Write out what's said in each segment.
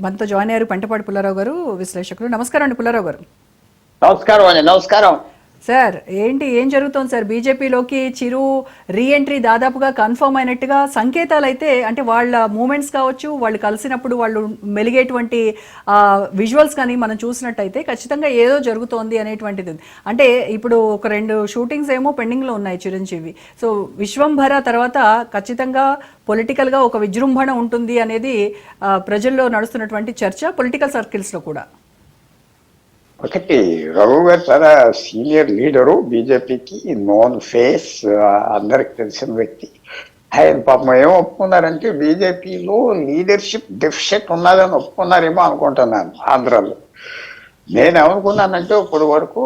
మనతో జాయిన్ అయ్యారు పెంటపాటి పుల్లారావు గారు, విశ్లేషకులు. నమస్కారం అండి పుల్లారావు గారు. నమస్కారం అండి. నమస్కారం సార్. ఏం జరుగుతోంది సార్? బీజేపీలోకి చిరు రీఎంట్రీ దాదాపుగా కన్ఫర్మ్ అయినట్టుగా సంకేతాలు అయితే, అంటే వాళ్ళ మూమెంట్స్ కావచ్చు, వాళ్ళు కలిసినప్పుడు వాళ్ళు మెలిగేటువంటి విజువల్స్ కానీ మనం చూసినట్టయితే ఖచ్చితంగా ఏదో జరుగుతోంది అనేటువంటిది. అంటే ఇప్పుడు ఒక 2 షూటింగ్స్ ఏమో పెండింగ్లో ఉన్నాయి చిరంజీవి. సో విశ్వంభర తర్వాత ఖచ్చితంగా పొలిటికల్గా ఒక విజృంభణ ఉంటుంది అనేది ప్రజల్లో నడుస్తున్నటువంటి చర్చ, పొలిటికల్ సర్కిల్స్లో కూడా. ఒకటి, రఘు గారు చాలా సీనియర్ లీడరు, బీజేపీకి నోన్ ఫేస్, అందరికి తెలిసిన వ్యక్తి. ఆయన పాపం ఏం ఒప్పుకున్నారంటే బీజేపీలో లీడర్షిప్ డెఫిషిట్ ఉన్నదని ఒప్పుకున్నారేమో అనుకుంటున్నాను ఆంధ్రాలో. నేను ఏమనుకున్నానంటే ఇప్పటి వరకు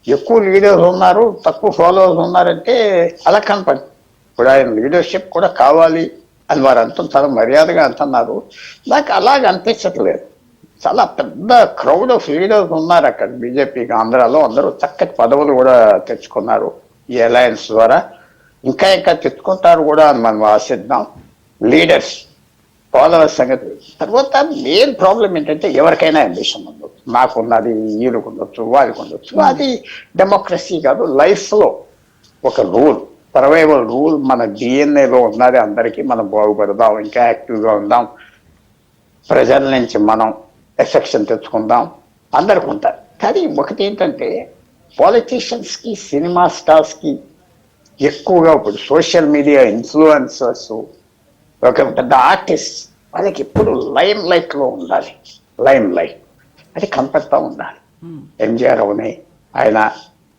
ఎక్కువ లీడర్స్ ఉన్నారు, తక్కువ ఫాలోవర్స్ ఉన్నారంటే అలా కనపడి, ఇప్పుడు ఆయన లీడర్షిప్ కూడా కావాలి అని వారు చాలా మర్యాదగా అంటున్నారు. నాకు అలాగ అనిపించట్లేదు. చాలా పెద్ద క్రౌడ్ ఆఫ్ లీడర్స్ ఉన్నారు అక్కడ బీజేపీకి ఆంధ్రాలో. అందరూ చక్కటి పదవులు కూడా తెచ్చుకున్నారు ఈ అలయన్స్ ద్వారా. ఇంకా తెచ్చుకుంటారు కూడా అని మనం ఆశిద్దాం. లీడర్స్ ఫాలోవర్స్ సంగతి తర్వాత మెయిన్ ప్రాబ్లం ఏంటంటే ఎవరికైనా అంబిషన్ ఉండొచ్చు, నాకున్నది, వీళ్ళకు ఉండొచ్చు, వాళ్ళకి ఉండొచ్చు. అది డెమోక్రసీ కాదు, లైఫ్లో ఒక రూల్, సర్వైవల్ రూల్ మన డిఎన్ఏలో ఉన్నది. అందరికీ మనం బాగుపడదాం, ఇంకా యాక్టివ్గా ఉందాం, ప్రజల నుంచి మనం ఎఫెక్షన్ తెచ్చుకుందాం, అందరికి ఉంటారు. కానీ ఒకటి ఏంటంటే పాలిటీషియన్స్కి, సినిమా స్టార్స్కి ఎక్కువగా ఇప్పుడు సోషల్ మీడియా ఇన్ఫ్లుయెన్సర్స్, ఒక పెద్ద ఆర్టిస్ట్, వాళ్ళకి ఎప్పుడు లైమ్ లైట్లో ఉండాలి. లైమ్ లైట్ అది కనపడతా ఉండాలి. ఎంజీఆర్ అవునే, ఆయన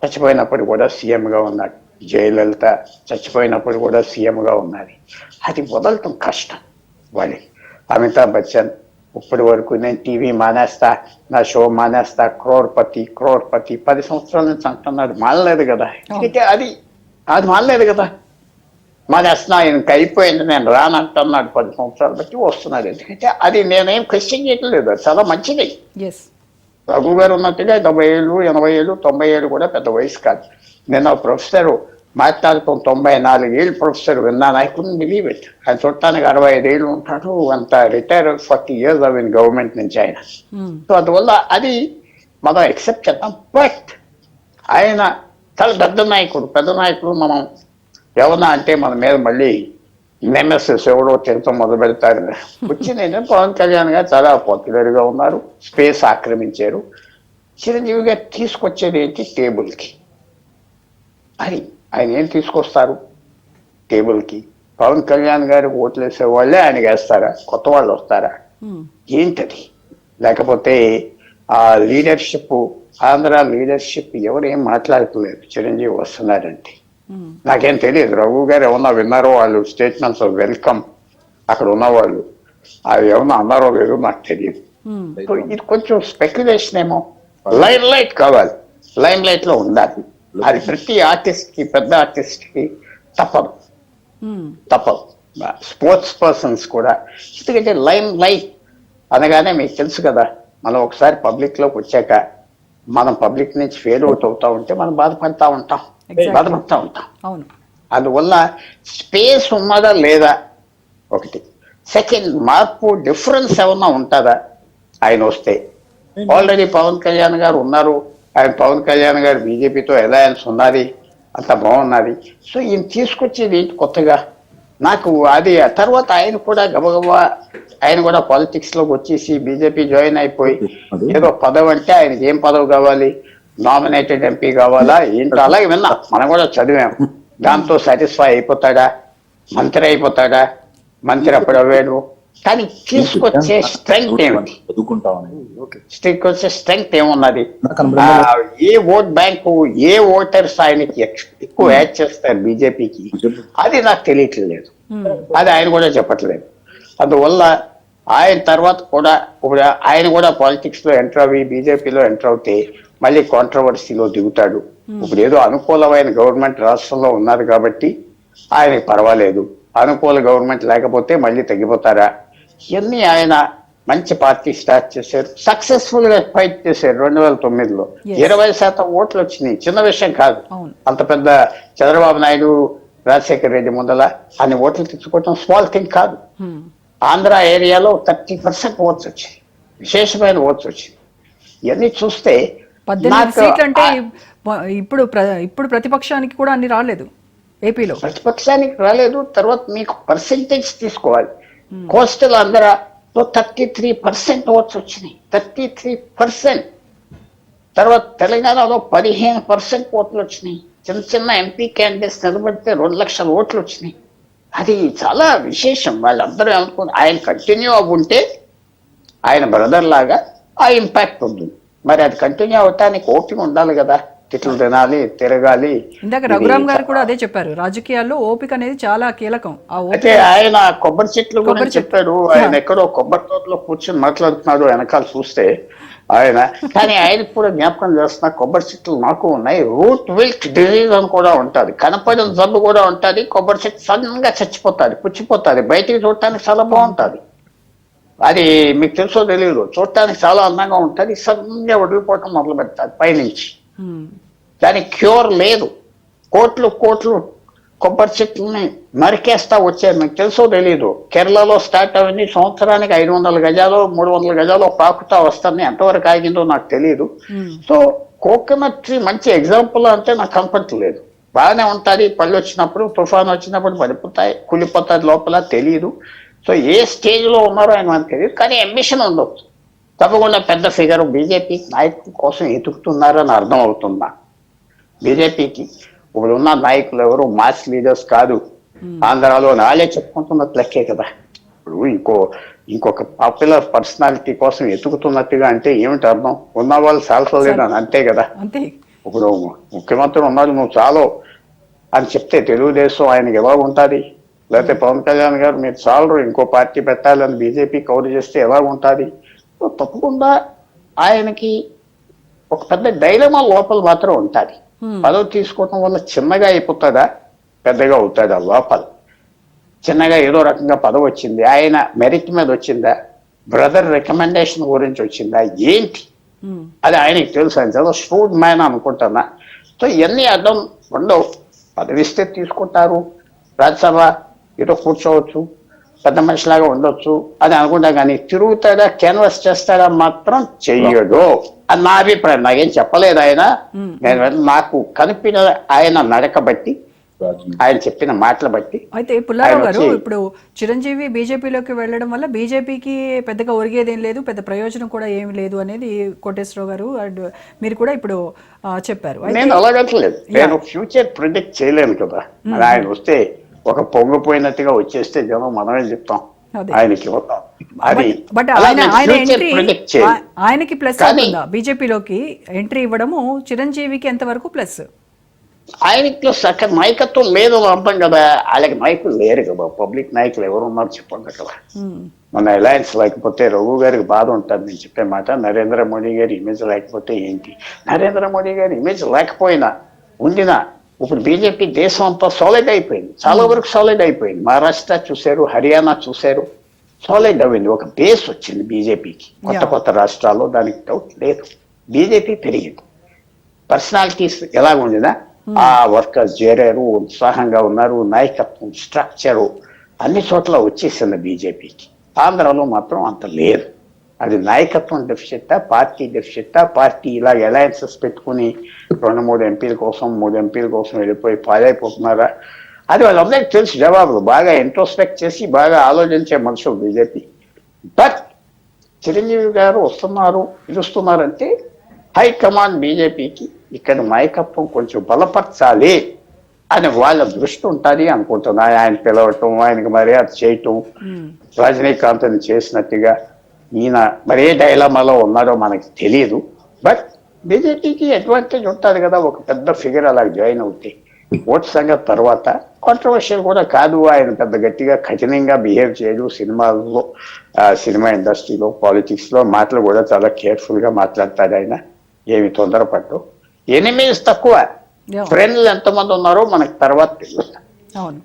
చచ్చిపోయినప్పుడు కూడా సీఎంగా ఉన్నాడు. జయలలిత చచ్చిపోయినప్పుడు కూడా సీఎంగా ఉన్నది. అది వదలటం కష్టం వాళ్ళకి. అమితాబ్ బచ్చన్ ఇప్పటి వరకు నేను టీవీ మానేస్తా, నా షో మానేస్తా, క్రోర్పతి 10 సంవత్సరాల నుంచి అంటున్నాడు. మానలేదు కదా, అది మానలేదు కదా. మానేస్తున్నా, ఆయనకి అయిపోయింది, నేను రానంటున్నాడు. 10 సంవత్సరాలు బట్టి వస్తున్నాడు. ఎందుకంటే అది నేనేం క్వశ్చన్ చేయట్లేదు, అది చాలా మంచిది. రఘు గారు ఉన్నట్టుగా 70 ఏళ్ళు, 80 ఏళ్ళు, 90 ఏళ్ళు కూడా పెద్ద వయసు కాదు. నేను ప్రొఫెసర్ మాట్లాడుతాం, 94 ఏళ్ళు ప్రొఫెసర్ విన్నాను. I couldn't believe it. ఆయన చూడటానికి 65 ఏళ్ళు ఉంటాడు. అంత రిటైర్ 40 ఇయర్స్ అవి గవర్నమెంట్ నుంచి ఆయన. సో అందువల్ల అది మనం ఎక్సెప్ట్ చేద్దాం. బట్ ఆయన చాలా పెద్ద నాయకుడు. మనం ఎవరన్నా అంటే మన మీద మళ్ళీ నెమెసిస్ ఎవడో తినటం మొదలు పెడతారు. వచ్చిన పవన్ కళ్యాణ్ గారు చాలా పాపులర్గా ఉన్నారు, స్పేస్ ఆక్రమించారు. చిరంజీవి గారు తీసుకొచ్చేది ఏంటి? టేబుల్కి. అది ఆయన ఏం తీసుకొస్తారు టేబుల్కి? పవన్ కళ్యాణ్ గారు ఓట్లు వేసే వాళ్ళే ఆయనకి వేస్తారా? కొత్త వాళ్ళు వస్తారా? ఏంటది? లేకపోతే ఆ లీడర్షిప్, ఆంధ్ర లీడర్షిప్ ఎవరు ఏం మాట్లాడట్లేదు చిరంజీవి వస్తున్నారంటే. నాకేం తెలియదు. రఘు గారు ఏమన్నా విన్నారో, వాళ్ళు స్టేట్మెంట్స్ ఆఫ్ వెల్కమ్ అక్కడ ఉన్నవాళ్ళు అవి ఏమన్నా అన్నారో లేదో నాకు తెలియదు. ఇది కొంచెం స్పెక్యులేషన్ ఏమో. లైమ్ లైట్ కావాలి, లైమ్ లైట్ లో ఉండాలి. అది ప్రతి ఆర్టిస్ట్ కి, పెద్ద ఆర్టిస్ట్ కి తప్పదు. స్పోర్ట్స్ పర్సన్స్ కూడా. ఎందుకంటే లైమ్ లైట్ అనగానే మీకు తెలుసు కదా, మనం ఒకసారి పబ్లిక్ లోకి వచ్చాక మనం పబ్లిక్ నుంచి ఫెయిల్ అవుట్ అవుతా ఉంటే మనం బాధపడతా ఉంటాం. అందువల్ల స్పేస్ ఉన్నదా లేదా ఒకటి. సెకండ్, మార్పు, డిఫరెన్స్ ఏమన్నా ఉంటుందా ఆయన వస్తే? ఆల్రెడీ పవన్ కళ్యాణ్ గారు ఉన్నారు. ఆయన పవన్ కళ్యాణ్ గారు బీజేపీతో అలయన్స్ ఉన్నది, అంత బాగున్నది. సో ఈయన తీసుకొచ్చేది ఏంటి కొత్తగా? నాకు అది. తర్వాత ఆయన కూడా గబగబా ఆయన కూడా పాలిటిక్స్ లోకి వచ్చేసి బీజేపీ జాయిన్ అయిపోయి ఏదో పదవి అంటే ఆయనకి ఏం పదవి కావాలి? నామినేటెడ్ ఎంపీ కావాలా ఏంటో అలాగే విన్నా, మనం కూడా చదివాము. దాంతో సాటిస్ఫై అయిపోతాడా? మంత్రి అయిపోతాడా? మంత్రి అప్పుడు అవ్వాడు. కానీ తీసుకొచ్చే స్ట్రెంగ్త్ ఏమిటి? తీసుకొచ్చే స్ట్రెంగ్త్ ఏమున్నది? ఏ ఓట్ బ్యాంకు, ఏ ఓటర్స్ ఆయనకి ఎక్కువ యాడ్ చేస్తారు బీజేపీకి, అది నాకు తెలియట్లేదు. అది ఆయన కూడా చెప్పట్లేదు. అందువల్ల ఆయన తర్వాత కూడా ఇప్పుడు ఆయన కూడా పాలిటిక్స్ లో ఎంటర్ అవి బీజేపీలో ఎంటర్ అవుతే మళ్ళీ కాంట్రవర్సీలో దిగుతాడు. ఇప్పుడు ఏదో అనుకూలమైన గవర్నమెంట్ రాష్ట్రంలో ఉన్నారు కాబట్టి ఆయనకి పర్వాలేదు. అనుకూల గవర్నమెంట్ లేకపోతే మళ్ళీ తగ్గిపోతారా? ఇవన్నీ ఆయన మంచి పార్టీ స్టార్ట్ చేశారు, సక్సెస్ఫుల్ గా ఫైట్ చేశారు. 2009లో 20% ఓట్లు వచ్చినాయి. చిన్న విషయం కాదు. అంత పెద్ద చంద్రబాబు నాయుడు, రాజశేఖర రెడ్డి ముందల అన్ని ఓట్లు తెచ్చుకోవటం స్మాల్ థింగ్ కాదు. ఆంధ్ర ఏరియాలో 30% ఓట్స్ వచ్చాయి. విశేషమైన ఓట్స్ వచ్చింది. ఇవన్నీ చూస్తే 18 సీట్లు అంటే ఇప్పుడు ప్రతిపక్షానికి కూడా అన్ని రాలేదు ఏపీలో. ప్రతిపక్షానికి రాలేదు. తర్వాత మీకు పర్సెంటేజ్ తీసుకోవాలి. కోస్టల్ ఆంధ్రలో 33% ఓట్స్ వచ్చినాయి, 33%. తర్వాత తెలంగాణలో 15% ఓట్లు వచ్చినాయి. చిన్న చిన్న ఎంపీ క్యాండిడేట్స్ నిలబడితే 2 లక్షల ఓట్లు వచ్చినాయి. అది చాలా విశేషం. వాళ్ళందరూ ఏమనుకున్నారు, ఆయన కంటిన్యూ అవ్వుంటే ఆయన బ్రదర్ లాగా ఆ ఇంపాక్ట్ ఉంటుంది. మరి అది కంటిన్యూ అవటానికి ఓపిక ఉండాలి కదా, తిట్లు తినాలి, తిరగాలి. ఇందాక రఘురామ్ గారు కూడా అదే చెప్పారు, రాజకీయాల్లో ఓపిక అనేది చాలా కీలకం. అయితే ఆయన కొబ్బరి చెట్లు గురించి చెప్పారు. ఆయన ఎక్కడో కొబ్బరి తోటలో కూర్చొని మాట్లాడుతున్నాడు వెనకాల చూస్తే ఆయన. కానీ ఆయన కూడా జ్ఞాపకం చేస్తున్నా, కొబ్బరి చెట్లు నాకు ఉన్నాయి, రూట్ విల్ట్ డిజీజ్ అని కూడా ఉంటుంది, కనపడిన జబ్బు కూడా ఉంటుంది. కొబ్బరి చెట్టు సడన్గా చచ్చిపోతుంది, పుచ్చిపోతుంది, బయటికి చూడటానికి చాలా బాగుంటుంది. అది మీకు తెలుసో తెలియదు, చూడటానికి చాలా అందంగా ఉంటుంది, సడన్గా వదిలిపోవటం మొదలు పెడతాది పైనుంచి. దానికి క్యూర్ లేదు. కోట్లు కోట్లు కొబ్బరి చెట్లని నరికేస్తా వచ్చారు. మీకు తెలుసో తెలీదు, కేరళలో స్టార్ట్ అయింది, సంవత్సరానికి 500 గజాలు 300 గజాలు పాకుతా వస్తాయి. ఎంతవరకు ఆగిందో నాకు తెలియదు. సో కోకోనట్ ట్రీ మంచి ఎగ్జాంపుల్ అంటే నాకు కనపడలేదు. బాగానే ఉంటుంది, పళ్ళు వచ్చినప్పుడు తుఫాన్ వచ్చినప్పుడు పడిపోతాయి, కూలిపోతుంది లోపల, తెలియదు. సో ఏ స్టేజ్లో ఉన్నారో ఆయన మనకు తెలియదు. కానీ అంబిషన్ ఉండొచ్చు, తప్పకుండా పెద్ద ఫిగర్ బీజేపీ నాయకుల కోసం ఎదుగుతున్నారని అర్థం అవుతుందా. బీజేపీకి ఇప్పుడు ఉన్న నాయకులు ఎవరు మాస్ లీడర్స్ కాదు. ఆంధ్రాలో నాలే చెప్పుకుంటున్నట్టు లెక్కే కదా. ఇప్పుడు ఇంకొక పాపులర్ పర్సనాలిటీ కోసం ఎతుకుతున్నట్టుగా అంటే ఏమిటి అర్థం? ఉన్న వాళ్ళు సాల్సలేదని అంతే కదా. ఇప్పుడు ముఖ్యమంత్రి ఉన్నారు, నువ్వు చాలు అని చెప్తే తెలుగుదేశం ఆయనకి ఎలా ఉంటుంది? లేకపోతే పవన్ కళ్యాణ్ గారు మీరు చాలరు, ఇంకో పార్టీ పెట్టాలని బీజేపీ కవర్ చేస్తే ఎలా ఉంటుంది? తప్పకుండా ఆయనకి ఒక పెద్ద డైలమా లోపల మాత్రం ఉంటుంది. పదవి తీసుకోవటం వల్ల చిన్నగా అయిపోతుందా, పెద్దగా అవుతుందా? లోపల చిన్నగా ఏదో రకంగా పదవి వచ్చింది, ఆయన మెరిట్ మీద వచ్చిందా, బ్రదర్ రికమెండేషన్ గురించి వచ్చిందా, ఏంటి అది ఆయనకి తెలుసు. ఆయన చాలా స్ట్రూడ్ మ్యాన్ అనుకుంటున్నా. సో ఇవన్నీ అర్థం ఉండవు. పదవిస్తే తీసుకుంటారు, రాజ్యసభ ఏదో కూర్చోవచ్చు, పెద్ద మనిషిలాగా ఉండొచ్చు అని అనుకుంటా. కానీ తిరుగుతాడా, క్యాన్వాస్ చేస్తాడా మాత్రం చెయ్యడు అని నా అభిప్రాయం. నాకేం చెప్పలేదు ఆయన, నేను నాకు కనిపిన ఆయన నడక బట్టి, ఆయన చెప్పిన మాటలు బట్టి. అయితే పుల్లారావు గారు, ఇప్పుడు చిరంజీవి బీజేపీలోకి వెళ్ళడం వల్ల బీజేపీకి పెద్దగా ఒరిగేదేం లేదు, పెద్ద ప్రయోజనం కూడా ఏమి లేదు అనేది కోటేశ్వరరావు గారు అండ్ మీరు కూడా ఇప్పుడు చెప్పారు. నేను అలాగట్లేదు, నేను ఫ్యూచర్ ప్రిడిక్ట్ చేయలేను కదా. ఆయన వస్తే ఒక పొంగిపోయినట్టుగా వచ్చేస్తే జనం మనమే చెప్తాం ఆయనకి. బట్ ఆయనకి ప్లస్ అవుతుందా బీజేపీలోకి ఎంట్రీ ఇవ్వడము? చిరంజీవికి ఎంతవరకు ప్లస్? ఆయనకి ప్లస్ అక్కడ నాయకత్వం లేదు అర్థం కదా. వాళ్ళకి నాయకులు లేరు కదా, పబ్లిక్ నాయకులు ఎవరు ఉన్నారు చెప్పండి కదా. మన అలయన్స్ లేకపోతే రఘు గారికి బాధ ఉంటుంది. నేను చెప్పే మాట, నరేంద్ర మోడీ గారి ఇమేజ్ లేకపోతే ఏంటి? నరేంద్ర మోడీ గారి ఇమేజ్ లేకపోయినా ఉండినా ఇప్పుడు బీజేపీ దేశం అంతా సాలిడ్ అయిపోయింది, చాలా వరకు సాలిడ్ అయిపోయింది. మహారాష్ట్ర చూశారు, హర్యానా చూశారు, సాలిడ్ అయింది. ఒక బేస్ వచ్చింది బీజేపీకి కొత్త కొత్త రాష్ట్రాల్లో, దానికి డౌట్ లేదు. బీజేపీ పెరిగింది, పర్సనాలిటీస్ ఎలా ఉండినా ఆ వర్కర్స్ చేరారు, ఉత్సాహంగా ఉన్నారు, నాయకత్వం స్ట్రక్చరు అన్ని చోట్ల వచ్చేసింది బీజేపీకి. ఆంధ్రాలో మాత్రం అంత లేదు. అది నాయకత్వం డెఫిసిట్టా, పార్టీ డెఫిసిట్టా? పార్టీ ఇలా అలయన్సెస్ పెట్టుకుని 2-3 ఎంపీల కోసం 3 ఎంపీల కోసం వెళ్ళిపోయి పాలైపోతున్నారా? అది వాళ్ళందరికీ తెలుసు జవాబులు. బాగా ఇంట్రోస్పెక్ట్ చేసి బాగా ఆలోచించే మనుషులు బీజేపీ. బట్ చిరంజీవి గారు వస్తున్నారు, పిలుస్తున్నారంటే హైకమాండ్ బీజేపీకి ఇక్కడ నాయకత్వం కొంచెం బలపరచాలి అని వాళ్ళ దృష్టి ఉంటుంది అనుకుంటున్నా. ఆయన పిలవటం, ఆయనకి మర్యాద చేయటం, రజనీకాంత్ని చేసినట్టుగా. ఈయన మరే డైలమాలో ఉన్నారో మనకి తెలియదు. బట్ బీజేపీకి అడ్వాంటేజ్ ఉంటుంది కదా, ఒక పెద్ద ఫిగర్ అలా జాయిన్ అవుతే. ఓట్ సంగతి తర్వాత కాంట్రవర్షియల్ కూడా కాదు. ఆయన పెద్ద గట్టిగా కఠినంగా బిహేవ్ చేయడు. సినిమాల్లో, సినిమా ఇండస్ట్రీలో, పాలిటిక్స్లో మాటలు కూడా చాలా కేర్ఫుల్గా మాట్లాడతాడు ఆయన, ఏమి తొందరపడ్డు. ఎనిమీస్ తక్కువ, ఫ్రెండ్లు ఎంతమంది ఉన్నారో మనకు తర్వాత తెలుస్తుంది. అవును.